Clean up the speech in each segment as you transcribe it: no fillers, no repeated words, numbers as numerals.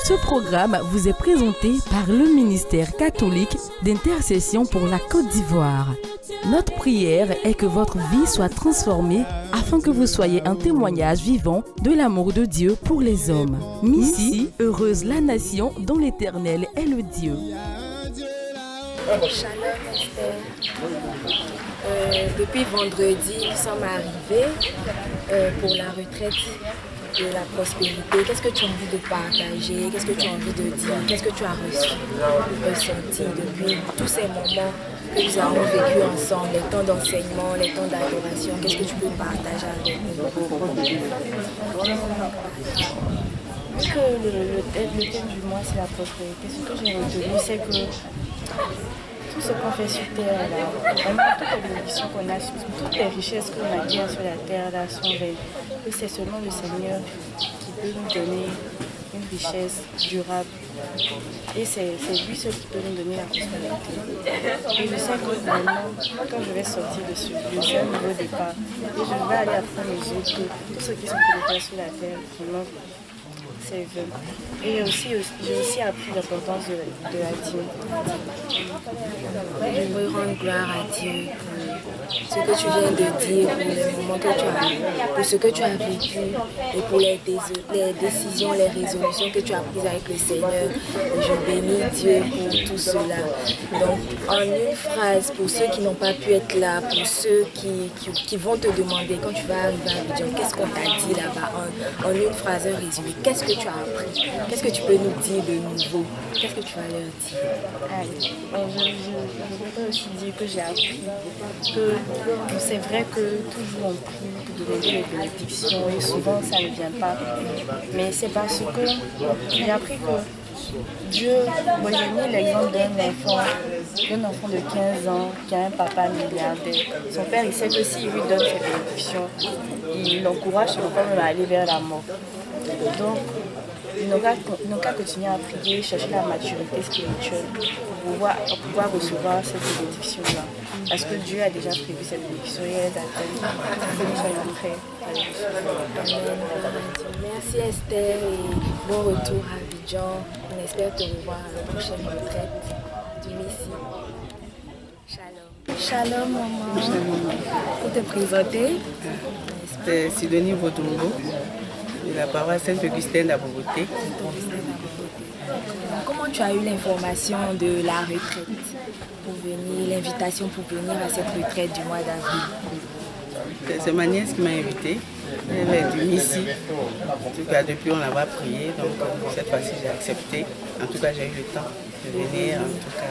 Ce programme vous est présenté par le ministère catholique d'intercession pour la Côte d'Ivoire. Notre prière est que votre vie soit transformée afin que vous soyez un témoignage vivant de l'amour de Dieu pour les hommes. Missy, heureuse la nation dont l'Éternel est le Dieu. Shalom Esther. Depuis vendredi, nous sommes arrivés pour la retraite de la prospérité. Qu'est-ce que tu as envie de partager? Qu'est-ce que tu as envie de dire? Qu'est-ce que tu as ressenti depuis tous ces moments que nous avons vécu ensemble, les temps d'enseignement, les temps d'adoration? Qu'est-ce que tu peux partager avec nous? Le thème du mois, c'est la prospérité. Ce que j'ai retenu, c'est que tout ce qu'on fait sur terre, là, vraiment toutes les bénédictions qu'on a, toutes les richesses qu'on a acquises sur la terre, là, sont réelles. Que c'est seulement le Seigneur qui peut nous donner une richesse durable. Et c'est lui seul qui peut nous donner la prospérité. Et je sais que vraiment, quand je vais sortir de ce lieu, c'est un nouveau départ. Et je vais aller apprendre aux autres que tous ceux qui sont connectés sur la terre, vraiment, c'est vain. Et j'ai aussi appris l'importance de la dîme. Je veux rendre gloire à Dieu pour ce que tu viens de dire, pour les moments que tu as, pour ce que tu as vécu et pour les décisions, les résolutions que tu as prises avec le Seigneur. Et je bénis Dieu pour tout cela. Donc, en une phrase, pour ceux qui n'ont pas pu être là, pour ceux qui vont te demander quand tu vas arriver à Abidjan, qu'est-ce qu'on t'a dit là-bas, en une phrase, un résumé, qu'est-ce que tu as appris? Qu'est-ce que tu peux nous dire de nouveau? Qu'est-ce que tu vas leur dire? Je voudrais aussi dire que j'ai appris que c'est vrai que toujours on prie pour demander les bénédictions et souvent ça ne vient pas. Mais c'est parce que j'ai appris que Dieu, moi j'ai mis l'exemple d'un enfant de 15 ans qui a un papa milliardaire. Son père, il sait que s'il lui donne ses bénédictions, il l'encourage son enfant même à aller vers la mort. Donc, ils n'ont qu'à continuer à prier, chercher la maturité spirituelle pour pouvoir recevoir cette bénédiction-là. Parce que Dieu a déjà prévu cette bénédiction et elle attend que nous soyons prêts à la recevoir. Merci Esther et bon retour à Abidjan. On espère te revoir à la prochaine retraite du Messie. Shalom. Shalom maman. Pour te présenter. C'est Sidonie Vodongo. De la paroisse Saint-Augustin d'Aboboté. Comment tu as eu l'information de la retraite pour venir, l'invitation pour venir à cette retraite du mois d'avril? C'est ma nièce qui m'a invitée. Elle est du Missy. En tout cas, depuis on l'a prié, donc cette fois-ci j'ai accepté. En tout cas, j'ai eu le temps de venir. En tout cas.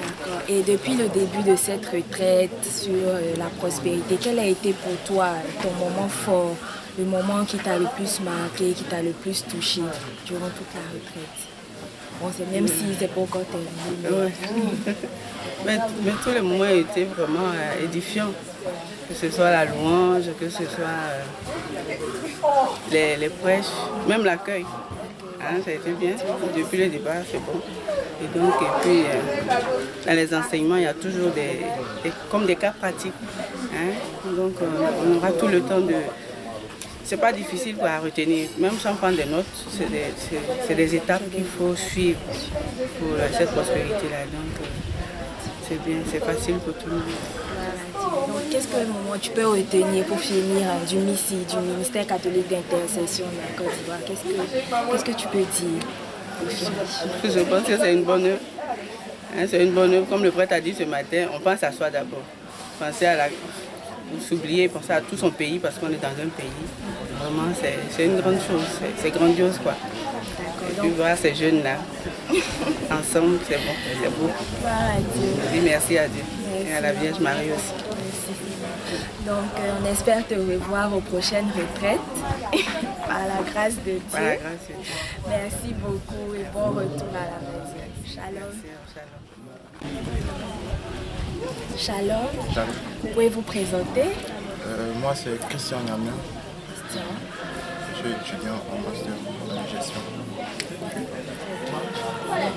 D'accord. Et depuis le début de cette retraite sur la prospérité, quel a été pour toi ton moment fort? Le moment qui t'a le plus marqué, qui t'a le plus touché durant toute la retraite? Bon, c'est même si c'est pas encore terminé. Mais tous les moments étaient vraiment édifiants. Que ce soit la louange, que ce soit les prêches, même l'accueil. Hein, ça a été bien. Depuis le départ, c'est bon. Et puis, dans les enseignements, il y a toujours comme des cas pratiques. Hein. Donc, on aura tout le temps de... C'est pas difficile à retenir, même sans prendre des notes, c'est des étapes qu'il faut suivre pour cette prospérité-là. Donc c'est bien, c'est facile pour tout le monde. Donc qu'est-ce que moment tu peux retenir pour finir du MISI, du ministère catholique d'intercession de la Côte d'Ivoire? Qu'est-ce que tu peux dire pour finir? Je pense que c'est une bonne œuvre. Hein, c'est une bonne œuvre. Comme le prêtre a dit ce matin, on pense à soi d'abord. Penser à s'oublier, penser à tout son pays parce qu'on est dans un pays. Vraiment, c'est une grande chose, c'est grandiose quoi. Et puis voir ces jeunes-là, ensemble, c'est bon, c'est beau. Et merci à Dieu et à la Vierge Marie aussi. Merci. Donc, on espère te revoir aux prochaines retraites, par la grâce de Dieu. Par la grâce de Dieu. Merci beaucoup et bon retour à la maison. Shalom. Shalom. Shalom. Shalom. Vous pouvez vous présenter? Moi, c'est Christian Gamien. Christian. Je suis étudiant en master dans la gestion.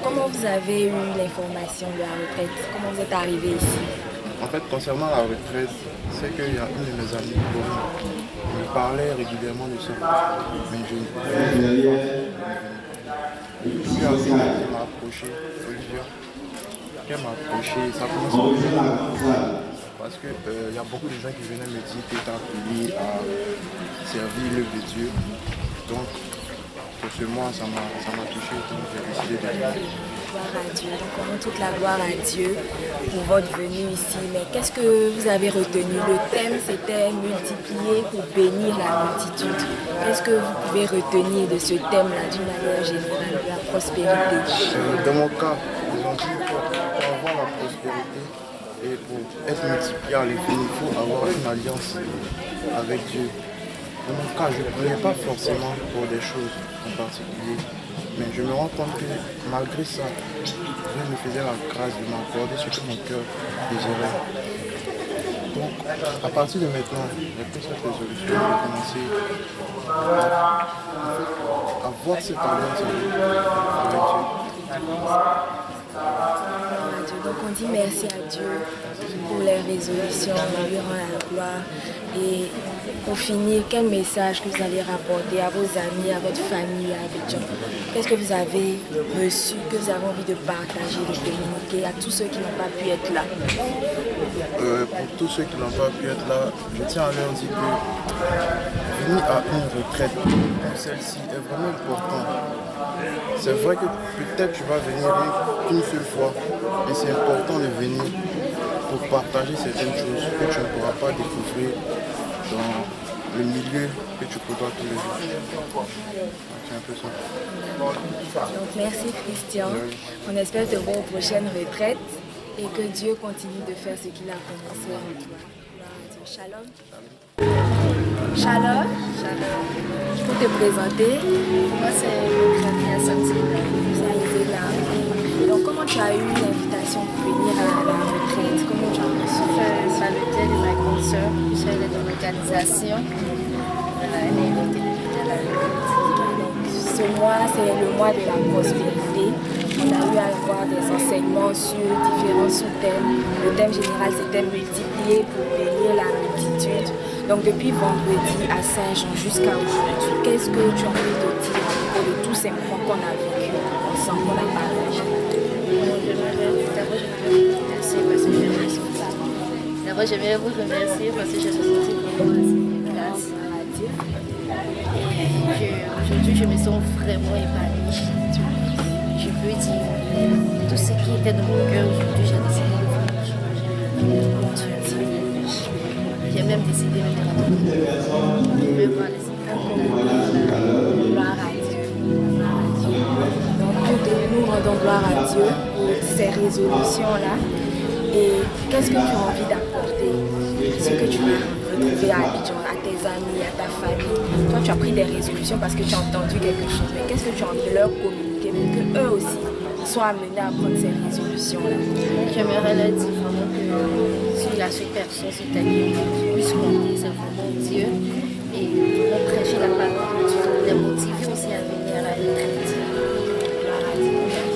Comment vous avez eu l'information de la retraite? Comment vous êtes arrivé ici? En fait, concernant la retraite, c'est qu'il y a une de mes amies qui me parlait régulièrement de ça. Mais je ne pouvais pas. personne qui m'a approché, Olivia, qui m'a approché, ça commence à me faire parce que y a beaucoup de gens qui venaient me dire que tu as appelé à servir l'œuvre de Dieu. Donc, pour ce mois, ça m'a touché, donc j'ai décidé de venir. Gloire à Dieu. Donc, on rend toute la gloire à Dieu pour votre venue ici. Mais qu'est-ce que vous avez retenu? Le thème, c'était multiplier pour bénir la multitude. Qu'est-ce que vous pouvez retenir de ce thème-là d'une manière générale, de la prospérité? Dans mon cas, ils ont dit pour avoir la prospérité et pour être multiplié à l'infini, il faut avoir une alliance avec Dieu. Dans mon cas, je ne priais pas forcément pour des choses en particulier, mais je me rends compte que malgré ça, Dieu me faisait la grâce de m'accorder ce que mon cœur désirait. Donc, à partir de maintenant, j'ai pris cette résolution de commencer à voir cette alliance avec Dieu. Donc on dit merci à Dieu pour les résolutions, on lui rend la gloire. Et pour finir, quel message que vous allez rapporter à vos amis, à votre famille, à Abidjan? Qu'est-ce que vous avez reçu, que vous avez envie de partager, de communiquer à tous ceux qui n'ont pas pu être là? Pour tous ceux qui n'ont pas pu être là, je tiens à leur dire que venir à une retraite comme celle-ci est vraiment important. C'est vrai que peut-être tu vas venir qu'une seule fois, mais c'est important de venir pour partager certaines choses que tu ne pourras pas découvrir dans le milieu que tu côtoies tous les jours. C'est un peu ça. Donc merci Christian. On espère te voir aux prochaines retraites et que Dieu continue de faire ce qu'il a commencé en toi. Shalom. Shalom. Shalom. Je peux te présenter. Moi, c'est Khadija Santila. Donc, comment tu as eu l'invitation pour venir à la retraite? Comment tu as reçu? Ça le dit de ma grande sœur, puisqu'elle est dans l'organisation. Elle est invitée de venir à la retraite. Donc, ce mois, c'est le mois de la prospérité. On a eu à avoir des enseignements sur différents sous-thèmes. Le thème général, c'était multiplier pour bénir la multitude. Donc, depuis vendredi à Saint-Jean jusqu'à aujourd'hui, qu'est-ce que tu as envie de dire à propos de tous ces moments qu'on a vécu ensemble, qu'on a partagé? D'abord, j'aimerais vous remercier parce que je me sens vraiment assez grâce à Dieu. Et aujourd'hui, je me sens vraiment épanouie. Je peux dire tout ce qui était dans mon cœur aujourd'hui, j'ai décidé de faire. J'ai même décidé de me rendre. Je veux voir les états. Gloire à Dieu. Donc, nous rendons gloire à Dieu pour ces résolutions-là. Et qu'est-ce que tu as envie d'apporter? Ce que tu veux retrouver à Abidjan, à tes amis, à ta famille. Toi, tu as pris des résolutions parce que tu as entendu quelque chose. Mais qu'est-ce que tu as envie de leur communiquer pour qu'eux aussi soient amenés à prendre ces résolutions-là? J'aimerais leur dire vraiment que si la seule personne sur ta vie puisse compter, c'est vraiment Dieu. Et vraiment prêcher la parole de Dieu, les motiver aussi à venir à la retraite.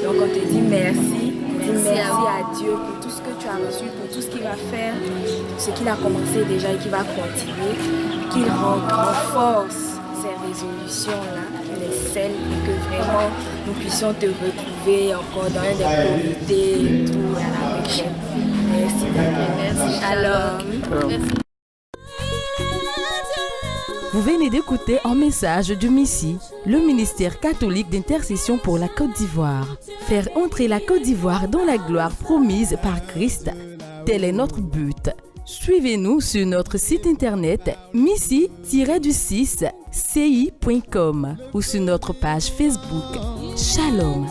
Donc on te dit merci. Merci à Dieu pour tout ce que tu as reçu, pour tout ce qu'il va faire, ce qu'il a commencé déjà et qu'il va continuer, qu'il renforce ces résolutions-là, qu'il les scelle et que vraiment nous puissions te retrouver encore dans un des comités et tout à la prochaine. Merci. Merci. Shalom. Merci. Vous venez d'écouter un message du MISSI, le ministère catholique d'intercession pour la Côte d'Ivoire. Faire entrer la Côte d'Ivoire dans la gloire promise par Christ. Tel est notre but. Suivez-nous sur notre site internet missi-6ci.com ou sur notre page Facebook. Shalom.